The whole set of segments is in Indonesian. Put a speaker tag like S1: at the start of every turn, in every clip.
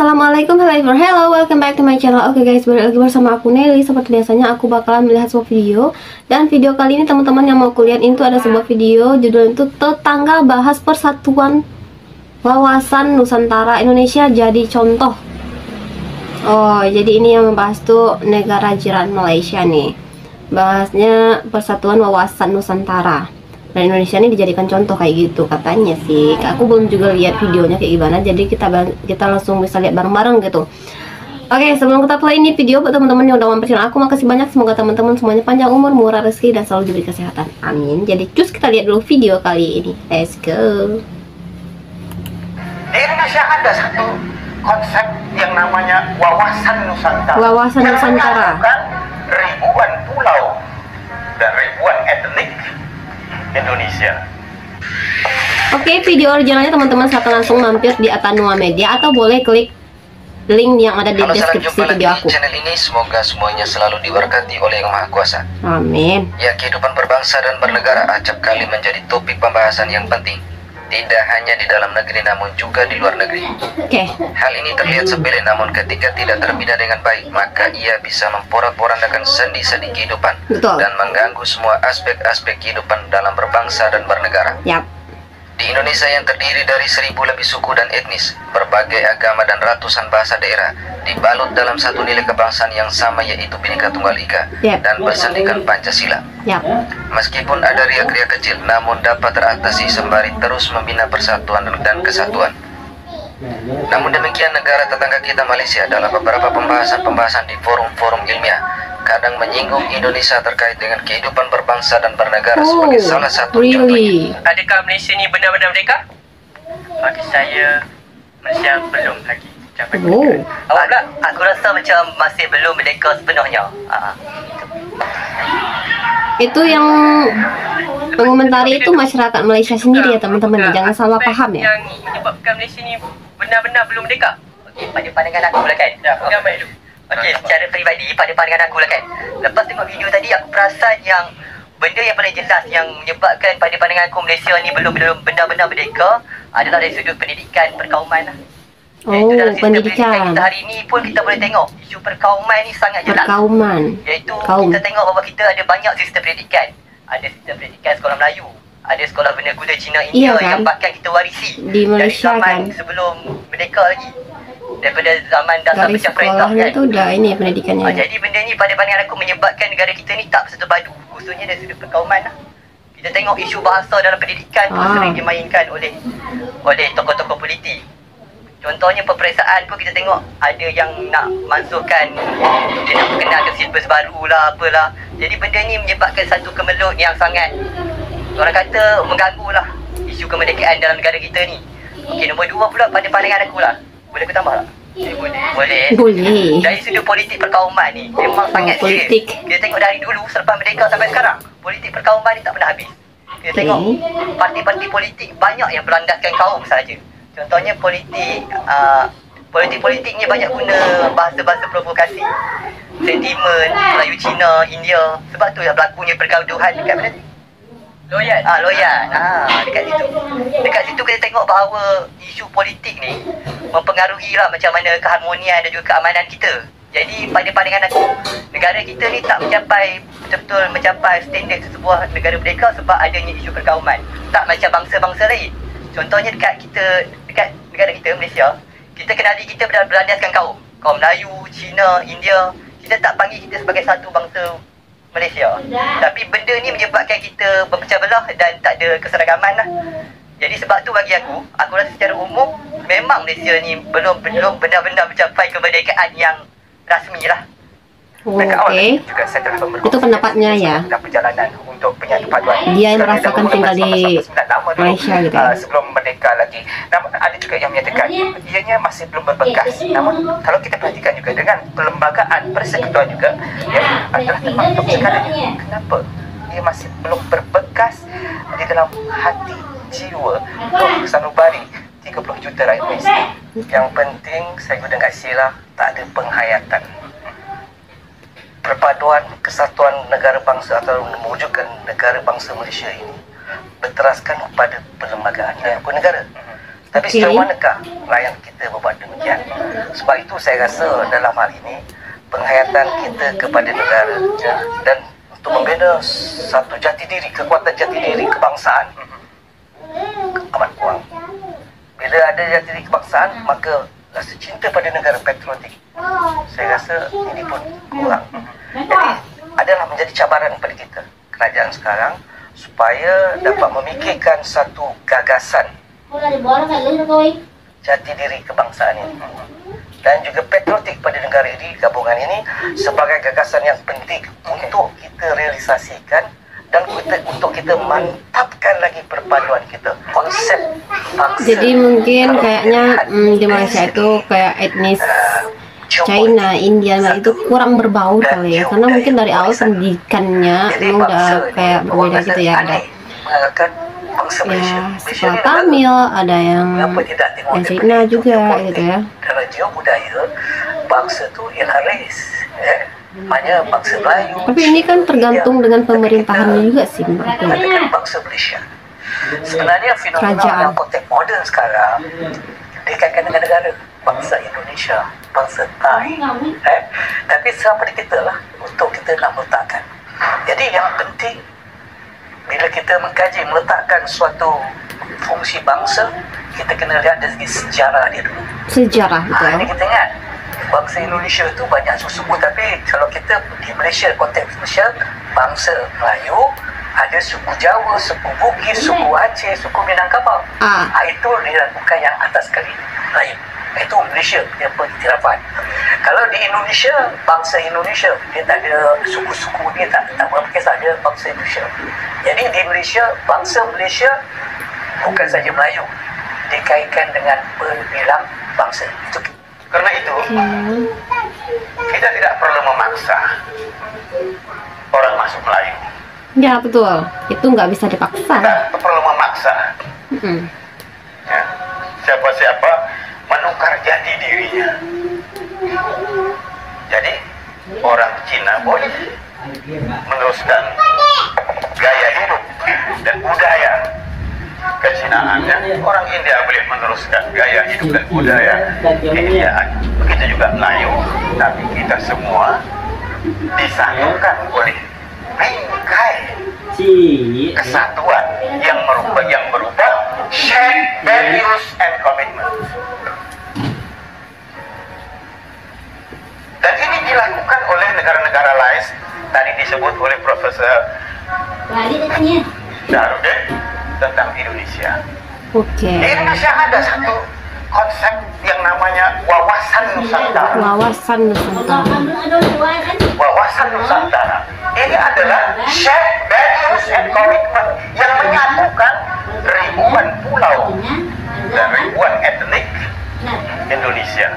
S1: Assalamualaikum, hello, welcome back to my channel. Oke guys, balik lagi bersama aku Nelly. Seperti biasanya aku bakalan melihat sebuah video. Dan video kali ini teman-teman yang mau kuliah itu ada sebuah video judul itu Tetangga Bahas Persatuan Wawasan Nusantara Indonesia Jadi Contoh. Oh, jadi ini yang membahas tuh negara jiran Malaysia nih. Bahasnya Persatuan Wawasan Nusantara. Dan Indonesia ini dijadikan contoh kayak gitu katanya sih. Aku belum juga lihat videonya kayak gimana, jadi kita langsung bisa lihat bareng-bareng gitu. Oke, sebelum kita play ini video, buat teman-teman yang udah mampir channel aku, makasih banyak. Semoga teman-teman semuanya panjang umur, murah rezeki, dan selalu diberi kesehatan. Amin. Jadi cus, kita lihat dulu video kali ini. Let's go.
S2: Di Indonesia ada satu konsep yang namanya wawasan Nusantara.
S1: Wawasan Nusantara.
S2: Yang ribuan pulau dan ribuan etnik Indonesia.
S1: Oke, video originalnya teman-teman silahkan langsung mampir di Atanua Media atau boleh klik link yang ada di deskripsi video aku.
S3: Channel ini semoga semuanya selalu diberkati oleh Yang Maha Kuasa.
S1: Amin.
S3: Ya, kehidupan berbangsa dan bernegara acap kali menjadi topik pembahasan yang penting. Tidak hanya di dalam negeri namun juga di luar negeri.
S1: Oke.
S3: Hal ini terlihat sepele namun ketika tidak terbina dengan baik, maka ia bisa memporak-porandakan sendi-sendi kehidupan.
S1: Betul.
S3: Dan mengganggu semua aspek-aspek kehidupan dalam berbangsa dan bernegara.
S1: Yap.
S3: Di Indonesia yang terdiri dari 1000 lebih suku dan etnis, berbagai agama dan ratusan bahasa daerah, dibalut dalam satu nilai kebangsaan yang sama, yaitu Bhinneka Tunggal Ika,
S1: Yap.
S3: dan bersendikan Pancasila.
S1: Yap.
S3: Meskipun ada riak-riak kecil, namun dapat teratasi sembari terus membina persatuan dan kesatuan. Namun demikian, negara tetangga kita Malaysia dalam beberapa pembahasan di forum-forum ilmiah kadang menyinggung Indonesia terkait dengan kehidupan berbangsa dan bernegara sebagai salah satu contohnya.
S4: Adakah Malaysia ni benar-benar merdeka? Bagi saya, Malaysia belum lagi.
S1: Oh.
S4: Awak pula? Aku rasa macam masih belum merdeka sepenuhnya.
S1: Itu yang mengomentari itu masyarakat Malaysia sendiri ya teman-teman. Jangan salah paham ya.
S4: Yang menyebabkan Malaysia ni benar-benar belum merdeka. Okey, pada pandangan aku lah kan. Ya, pegang mic dulu. Okey, secara peribadi, pada pandangan aku lah kan. Lepas tengok video tadi, aku perasan yang benda yang paling jelas yang menyebabkan pada pandangan aku Malaysia ni belum benar-benar merdeka adalah dari sudut pendidikan perkauman lah.
S1: Oh,
S4: dalam sistem
S1: pendidikan.
S4: kita hari ni pun kita boleh tengok isu perkauman ni sangat jelas.
S1: Perkauman.
S4: Iaitu
S1: Kaum.
S4: kita tengok bahawa kita ada banyak sistem pendidikan. Ada sistem pendidikan sekolah Melayu, ada sekolah vernacular Cina India,
S1: Iya kan?
S4: yang bahkan kita warisi
S1: Di Malaysia
S4: dari zaman
S1: kan?
S4: sebelum merdeka lagi. Daripada zaman dasar
S1: Dari
S4: pencaprintah
S1: sekolahnya
S4: kan.
S1: tuh udah ini pendidikannya.
S4: Jadi benda ni pada pandangan aku menyebabkan negara kita ni tak bersatu padu, khususnya dari sudut perkauman lah. Kita tengok isu bahasa dalam pendidikan pun sering dimainkan oleh tokoh-tokoh politik. Contohnya peperiksaan pun kita tengok ada yang nak masukkan, dia nak perkenalkan silibus baru lah, apalah. Jadi benda ni menyebabkan satu kemelut yang sangat, orang kata, mengganggu lah isu kemerdekaan dalam negara kita ni. Okey, nombor 2 pula pada pandangan aku lah. Boleh aku tambah tak? Boleh.
S1: Boleh.
S4: Dari sudut politik perkauman ni memang sangat serius.
S1: politik.
S4: Kita tengok dari dulu selepas merdeka sampai sekarang, politik perkauman ni tak pernah habis. Kita tengok parti-parti politik banyak yang berlandaskan kaum saja. Contohnya politik ni banyak guna bahasa-bahasa provokasi, sentimen Melayu Cina, India. Sebab tu yang berlakunya pergaduhan dekat mana ni? Loyan. Dekat situ. Dekat situ kita tengok bahawa isu politik ni mempengaruhi lah macam mana keharmonian dan juga keamanan kita. Jadi pada pandangan aku, negara kita ni tak betul-betul mencapai standard sebuah negara merdeka sebab adanya isu perkauman. Tak macam bangsa-bangsa lain. Contohnya dekat negara kita, Malaysia, kita kenali kita berlandaskan kaum. Kaum Melayu, Cina, India. Kita tak panggil kita sebagai satu bangsa Malaysia. Tapi benda ni menyebabkan kita berpecah belah dan tak ada keseragaman lah. Jadi sebab tu bagi aku rasa secara umum memang Malaysia ni belum benar-benar mencapai kemerdekaan yang rasmi lah.
S1: Oke.
S2: Juga saya telah
S1: Itu pendapatnya ya.
S2: Dan perjalanan untuk penyatu paduan.
S1: Dia yang merasakan tinggal di Malaysia gitu ya.
S2: Sebelum merdeka lagi. Namun ada juga yang menyatakan ianya masih belum berbekas. Namun kalau kita perhatikan juga dengan perlembagaan persekutuan juga, ya, adalah termasuk segalanya. Kenapa ia masih belum berbekas di dalam hati jiwa untuk sanubari 30 juta rakyat Malaysia? Yang penting saya guna kat sila tak ada penghayatan. Perpaduan kesatuan negara bangsa atau mewujudkan negara bangsa Malaysia ini berteraskan kepada perlembagaan yang bernegara. Tapi sejauh manakah layan kita berbuat demikian? Sebab itu saya rasa dalam hal ini penghayatan kita kepada negara dan untuk membina satu jati diri, kekuatan jati diri kebangsaan amat kurang. Bila ada jati diri kebangsaan, maka rasa cinta pada negara, patriotik, saya rasa ini pun kurang. Jadi adalah menjadi cabaran kepada kita, kerajaan sekarang, supaya dapat memikirkan satu gagasan jati diri kebangsaan ini dan juga patriotik pada negara ini, gabungan ini sebagai gagasan yang penting untuk kita realisasikan dan untuk kita mantapkan lagi perpaduan kita, konsep bangsa.
S1: Jadi mungkin kayaknya di Malaysia itu kayak etnis China, India itu kurang berbaur kali ya, karena mungkin dari awal pendidikannya emang udah kayak berbeda gitu ya. Ada ya sekolah Tamil, ada yang China juga gitu ya.
S2: Dalam geobudaya bangsa tu ialah rais, hanya bangsa Melayu.
S1: Tapi ini kan tergantung dengan pemerintahannya juga sih menurut aku.
S2: Dengan bangsa Malaysia. Sebenarnya fenomena yang konteks moden sekarang dikaitkan dengan negara, bangsa Indonesia, bangsa Thai. Tapi siapa kita lah untuk kita nak meletakkan. Jadi yang penting bila kita mengkaji meletakkan suatu fungsi bangsa, kita kena lihat dari segi sejarah dia dulu.
S1: Sejarah betul.
S2: Ini kita ingat bangsa Indonesia itu banyak suku-suku, tapi kalau kita di Malaysia, konteks Malaysia, bangsa Melayu, ada suku Jawa, suku Bugis, suku Aceh, suku Minangkabau. Itu dilakukan yang atas sekali Melayu. Itu Malaysia punya pengiktirafan. Kalau di Indonesia, bangsa Indonesia, dia tak ada suku-suku, dia tak berapa kisah, dia bangsa Indonesia. Jadi di Malaysia, bangsa Malaysia bukan saja Melayu, dikaitkan dengan berbilang bangsa. Karena itu, kita tidak perlu memaksa orang masuk Melayu.
S1: Ya betul, itu nggak bisa dipaksa.
S2: Tidak perlu memaksa. Ya, siapa-siapa menukar jati dirinya. Jadi orang Cina boleh meneruskan gaya hidup dan budaya kecinaannya, orang India boleh meneruskan gaya hidup dan budaya Indiaan. Begitu juga Melayu, tapi kita semua disatukan oleh bingkai kesatuan yang berupa shared values and commitment. Dan ini dilakukan oleh negara-negara lain, tadi disebut oleh Profesor Darudin tentang Indonesia. Di Indonesia ada satu konsep yang namanya wawasan Nusantara.
S1: Wawasan Nusantara.
S2: Wawasan Nusantara ini adalah shared values and commitment yang menyatukan ribuan pulau dan ribuan etnik Indonesia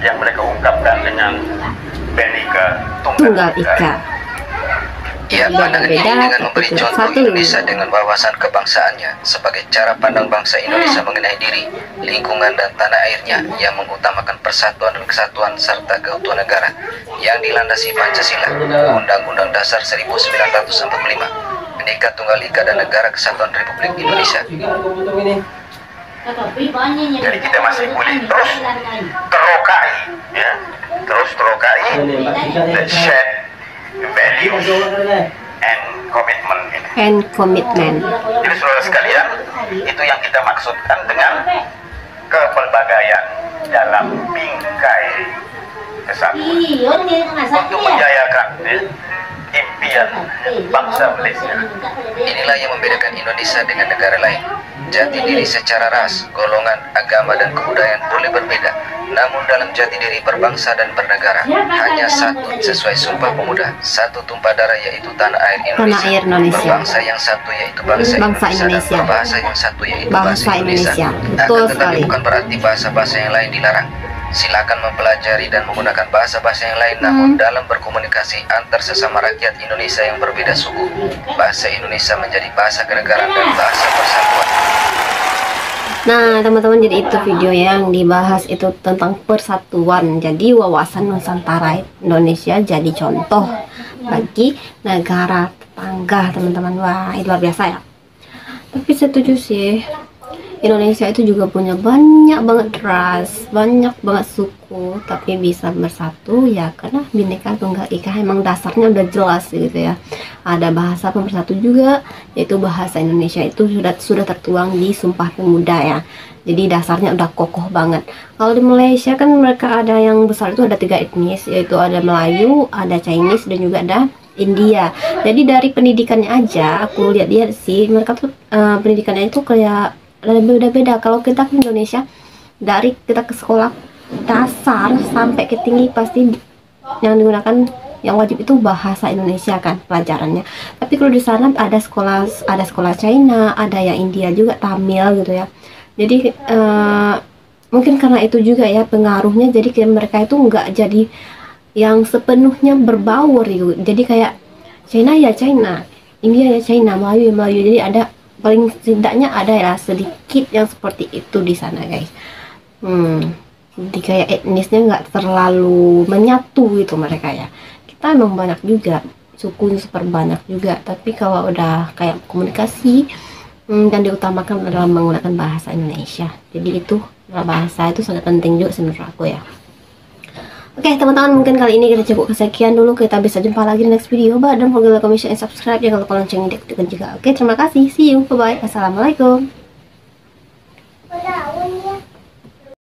S2: yang mereka ungkapkan dengan Bhinneka Tunggal Ika.
S3: Ya, pandangan ini dengan memberi contoh Indonesia dengan wawasan kebangsaannya sebagai cara pandang bangsa Indonesia mengenai diri, lingkungan dan tanah airnya yang mengutamakan persatuan dan kesatuan serta keutuhan negara yang dilandasi Pancasila, Undang-Undang Dasar 1945, Bhinneka Tunggal Ika dan Negara Kesatuan Republik Indonesia. Jadi kita masih boleh terus terokai, ya, terus terokai the shared values and commitment. Jadi saudara sekalian, itu yang kita maksudkan dengan kepelbagaian dalam bingkai kesatuan untuk menjayakan impian bangsa Malaysia. Inilah yang membedakan Indonesia dengan negara lain. Jati diri secara ras, golongan, agama, dan kebudayaan boleh berbeda, namun dalam jati diri berbangsa dan bernegara hanya satu sesuai Sumpah Pemuda, satu tumpah darah yaitu tanah air Indonesia, berbangsa yang satu yaitu bangsa Indonesia, dan berbahasa yang satu yaitu bahasa Indonesia. Akan tetapi bukan berarti bahasa-bahasa yang lain dilarang. Silakan mempelajari dan menggunakan bahasa-bahasa yang lain, namun dalam berkomunikasi antar sesama rakyat Indonesia yang berbeda suku, bahasa Indonesia menjadi bahasa kenegaraan dan bahasa persatuan.
S1: Nah teman-teman, jadi itu video yang dibahas itu tentang persatuan. Jadi wawasan Nusantara Indonesia jadi contoh bagi negara tetangga teman-teman. Wah, itu luar biasa ya. Tapi setuju sih, Indonesia itu juga punya banyak banget ras, banyak banget suku, tapi bisa bersatu ya karena Bhinneka Tunggal Ika. Emang dasarnya udah jelas gitu ya. Ada bahasa pemersatu juga, yaitu bahasa Indonesia itu sudah tertuang di Sumpah Pemuda ya. Jadi dasarnya udah kokoh banget. Kalau di Malaysia kan mereka ada yang besar itu ada 3 etnis, yaitu ada Melayu, ada Chinese, dan juga ada India. Jadi dari pendidikannya aja aku lihat sih mereka tuh pendidikannya itu kayak beda-beda. Kalau kita ke Indonesia, dari kita ke sekolah dasar sampai ke tinggi pasti yang digunakan yang wajib itu bahasa Indonesia kan pelajarannya. Tapi kalau di sana ada sekolah China, ada yang India juga, Tamil gitu ya. Jadi mungkin karena itu juga ya pengaruhnya, jadi kayak mereka itu nggak jadi yang sepenuhnya berbaur gitu. Jadi kayak China ya China, India ya China, Melayu ya Melayu. Jadi ada paling tidaknya ada ya sedikit yang seperti itu di sana guys. Jadi kayak etnisnya nggak terlalu menyatu gitu mereka ya. Kita emang banyak juga, sukunya super banyak juga, tapi kalau udah kayak komunikasi dan diutamakan adalah menggunakan bahasa Indonesia. Jadi itu bahasa itu sangat penting juga menurut aku ya. Oke teman-teman, mungkin kali ini kita cukup kesekian dulu. Kita bisa jumpa lagi di next video. Don't forget to like, comment, and subscribe. Jangan lupa loncengnya diaktifkan juga. Oke, terima kasih. See you. Bye bye. Assalamualaikum.